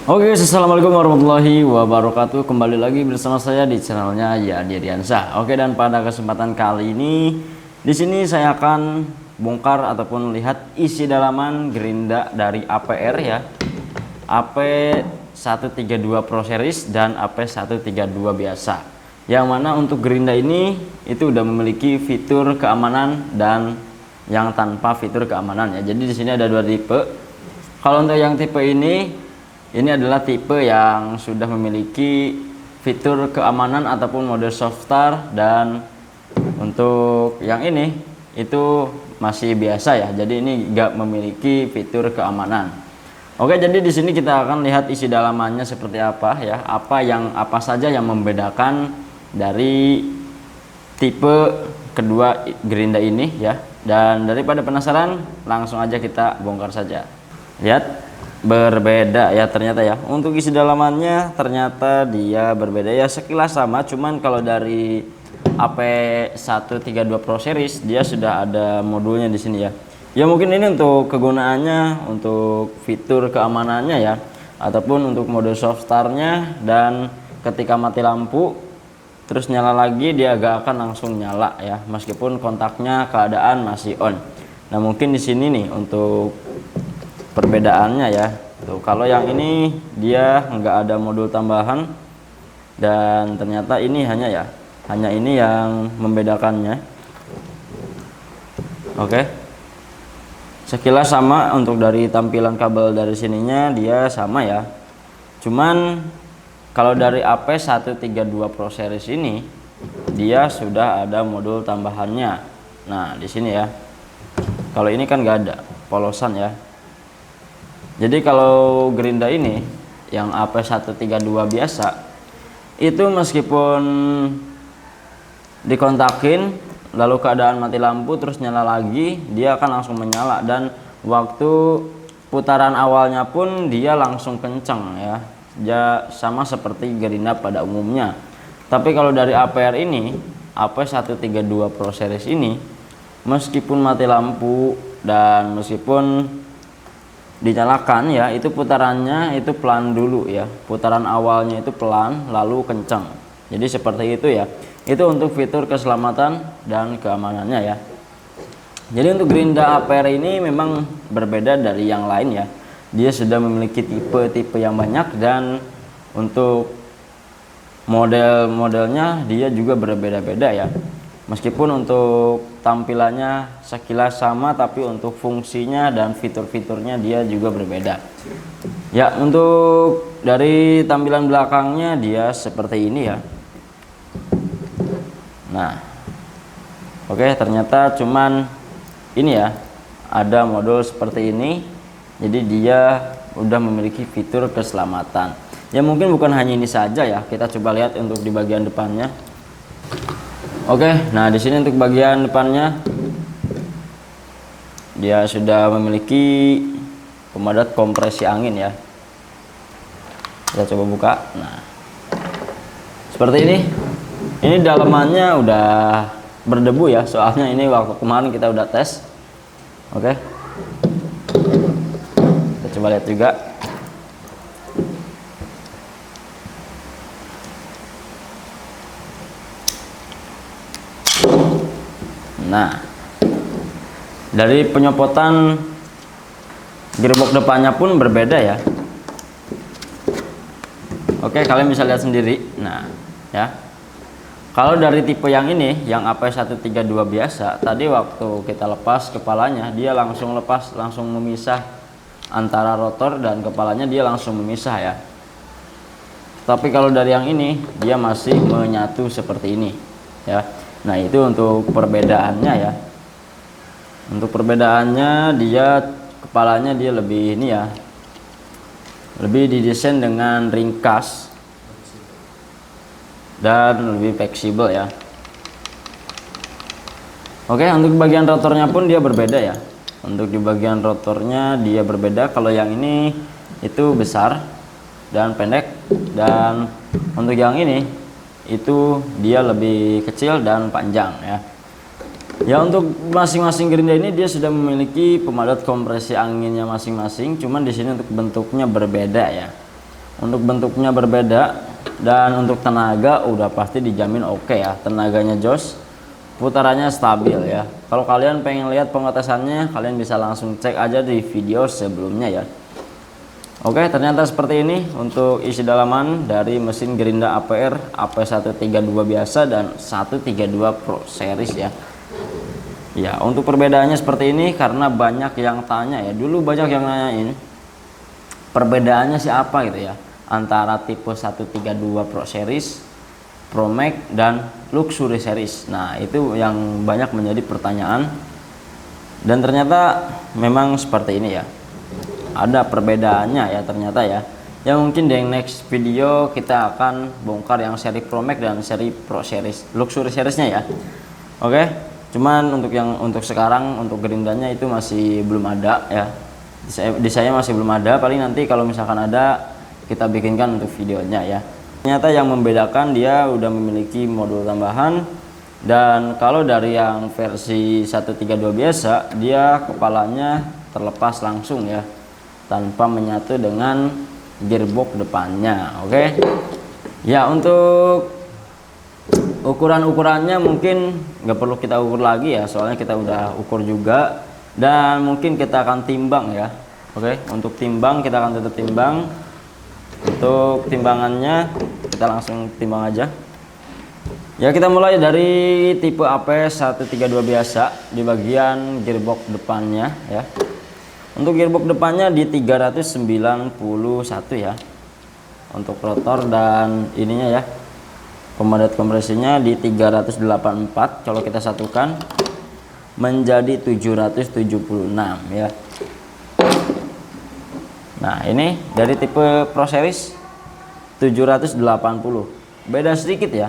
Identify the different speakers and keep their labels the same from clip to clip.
Speaker 1: Oke guys, assalamualaikum warahmatallahi wabarakatuh. Kembali lagi bersama saya di channelnya Yadi Riansyah. Oke, dan pada kesempatan kali ini di sini saya akan bongkar ataupun lihat isi dalaman gerinda dari APR ya. AP132 Pro Series dan AP132 biasa. Yang mana untuk gerinda ini itu udah memiliki fitur keamanan dan yang tanpa fitur keamanan ya. Jadi di sini ada dua tipe. Kalau untuk yang tipe ini adalah tipe yang sudah memiliki fitur keamanan ataupun mode soft start, dan untuk yang ini itu masih biasa ya. Jadi ini enggak memiliki fitur keamanan. Oke, jadi di sini kita akan lihat isi dalamannya seperti apa ya. Apa saja yang membedakan dari tipe kedua gerinda ini ya. Dan daripada penasaran, langsung aja kita bongkar saja. Lihat, berbeda ya ternyata ya. Untuk isi dalamannya ternyata dia berbeda ya, sekilas sama, cuman kalau dari AP132 Pro Series dia sudah ada modulnya di sini ya. Ya mungkin ini untuk kegunaannya, untuk fitur keamanannya ya, ataupun untuk mode soft startnya, dan ketika mati lampu terus nyala lagi dia gak akan langsung nyala ya, meskipun kontaknya keadaan masih on. Nah mungkin di sini nih untuk perbedaannya ya. Tuh, kalau yang ini dia nggak ada modul tambahan, dan ternyata ini hanya ini yang membedakannya. Oke, sekilas sama. Untuk dari tampilan kabel dari sininya dia sama ya, cuman kalau dari AP132 Pro Series ini dia sudah ada modul tambahannya. Nah di sini ya, kalau ini kan nggak ada polosan ya. Jadi kalau gerinda ini yang AP132 biasa itu meskipun dikontakin lalu keadaan mati lampu terus nyala lagi, dia akan langsung menyala, dan waktu putaran awalnya pun dia langsung kenceng ya. Ya sama seperti gerinda pada umumnya. Tapi kalau dari APR ini, AP132 Pro Series ini, meskipun mati lampu dan meskipun dinyalakan ya, itu putarannya itu pelan dulu ya. Putaran awalnya itu pelan lalu kencang. Jadi seperti itu ya. Itu untuk fitur keselamatan dan keamanannya ya. Jadi untuk gerinda APR ini memang berbeda dari yang lain ya. Dia sudah memiliki tipe-tipe yang banyak, dan untuk model-modelnya dia juga berbeda-beda ya. Meskipun untuk tampilannya sekilas sama, tapi untuk fungsinya dan fitur-fiturnya dia juga berbeda. Ya, untuk dari tampilan belakangnya dia seperti ini ya. Nah, oke, ternyata cuman ini ya, ada modul seperti ini. Jadi dia udah memiliki fitur keselamatan. Ya mungkin bukan hanya ini saja ya. Kita coba lihat untuk di bagian depannya. Oke, nah di sini untuk bagian depannya dia sudah memiliki pemadat kompresi angin ya. Kita coba buka. Nah, seperti ini. Ini dalamannya udah berdebu ya, soalnya ini waktu kemarin kita udah tes. Oke, kita coba lihat juga. Nah, dari penyopotan gearbox depannya pun berbeda ya. Oke, kalian bisa lihat sendiri. Nah, ya. Kalau dari tipe yang ini, yang AP132 biasa, tadi waktu kita lepas kepalanya, dia langsung lepas, langsung memisah antara rotor dan kepalanya, dia langsung memisah ya. Tapi kalau dari yang ini, dia masih menyatu seperti ini ya. Nah itu untuk perbedaannya ya. Untuk perbedaannya dia kepalanya dia lebih ini ya, lebih didesain dengan ringkas dan lebih fleksibel ya. Oke, untuk bagian rotornya pun dia berbeda ya. Untuk di bagian rotornya dia berbeda. Kalau yang ini itu besar dan pendek, dan untuk yang ini itu dia lebih kecil dan panjang ya. Ya untuk masing-masing gerinda ini dia sudah memiliki pemadat kompresi anginnya masing-masing, cuman di sini untuk bentuknya berbeda ya. Untuk bentuknya berbeda, dan untuk tenaga udah pasti dijamin oke ya, tenaganya jos, putarannya stabil ya. Kalau kalian pengen lihat pengetesannya, kalian bisa langsung cek aja di video sebelumnya ya. Oke, ternyata seperti ini untuk isi dalaman dari mesin Gerinda APR AP132 biasa dan 132 Pro Series ya. Ya, untuk perbedaannya seperti ini karena banyak yang tanya ya. Dulu banyak yang nanyain perbedaannya siapa gitu ya, antara tipe 132 Pro Series, Pro Max dan Luxury Series. Nah, itu yang banyak menjadi pertanyaan. Dan ternyata memang seperti ini ya. Ada perbedaannya ya ternyata ya. Ya mungkin di next video kita akan bongkar yang seri Pro Max dan seri Pro Series, Luxury Seriesnya ya. Oke, cuman untuk sekarang untuk gerindanya itu masih belum ada ya. Di saya masih belum ada, paling nanti kalau misalkan ada kita bikinkan untuk videonya ya. Ternyata yang membedakan dia udah memiliki modul tambahan, dan kalau dari yang versi 132 biasa dia kepalanya terlepas langsung ya, tanpa menyatu dengan gearbox depannya. Oke ya, untuk ukurannya mungkin nggak perlu kita ukur lagi ya, soalnya kita udah ukur juga, dan mungkin kita akan timbang ya. Oke, untuk timbang kita akan tetap timbang. Untuk timbangannya kita langsung timbang aja ya. Kita mulai dari tipe AP132 biasa di bagian gearbox depannya ya. Untuk gearbox depannya di 391 ya. Untuk rotor dan ininya ya, pemadat kompresinya di 384. Kalau kita satukan menjadi 776 ya. Nah, ini dari tipe Pro Series 780. Beda sedikit ya.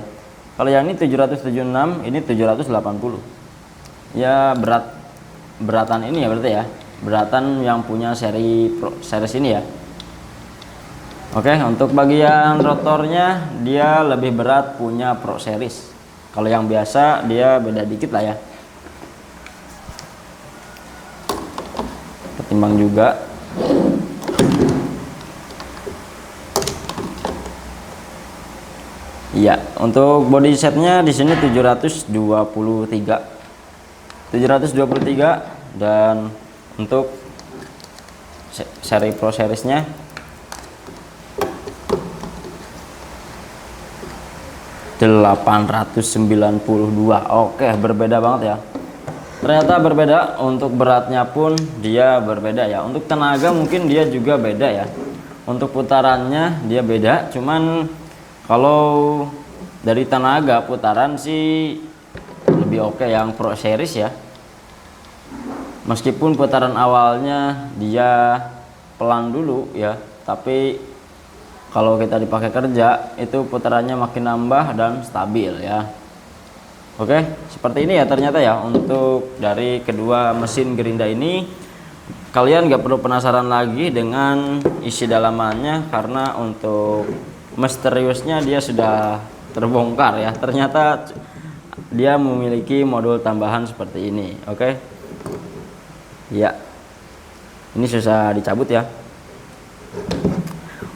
Speaker 1: Kalau yang ini 776, ini 780. Ya beratan ini ya berarti ya. Beratan yang punya seri Pro Series ini ya. Oke, untuk bagian rotornya dia lebih berat punya Pro Series. Kalau yang biasa dia beda dikit lah ya. Ketimbang juga. Iya, untuk body setnya di sini 723, dan untuk seri Pro Seriesnya 892. Oke, berbeda banget ya. Ternyata berbeda. Untuk beratnya pun dia berbeda ya. Untuk tenaga mungkin dia juga beda ya. Untuk putarannya dia beda, cuman kalau dari tenaga putaran sih lebih oke yang Pro Series ya. Meskipun putaran awalnya dia pelan dulu ya, tapi kalau kita dipakai kerja itu putarannya makin nambah dan stabil ya. Oke, seperti ini ya ternyata ya untuk dari kedua mesin Gerinda ini. Kalian gak perlu penasaran lagi dengan isi dalamannya, karena untuk misteriusnya dia sudah terbongkar ya. Ternyata dia memiliki modul tambahan seperti ini. Oke ya, ini susah dicabut ya.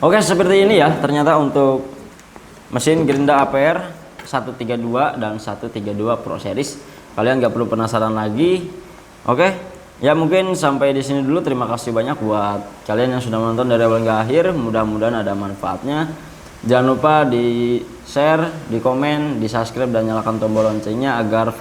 Speaker 1: Oke, seperti ini ya ternyata untuk mesin Gerinda APR 132 dan 132 Pro Series. Kalian gak perlu penasaran lagi. Oke ya, mungkin sampai di sini dulu. Terima kasih banyak buat kalian yang sudah menonton dari awal hingga akhir. Mudah-mudahan ada manfaatnya. Jangan lupa di share, di komen, di subscribe, dan nyalakan tombol loncengnya agar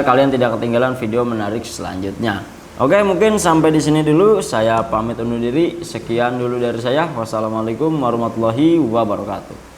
Speaker 1: kalian tidak ketinggalan video menarik selanjutnya. Oke, mungkin sampai di sini dulu. Saya pamit undur diri. Sekian dulu dari saya. Wassalamualaikum warahmatullahi wabarakatuh.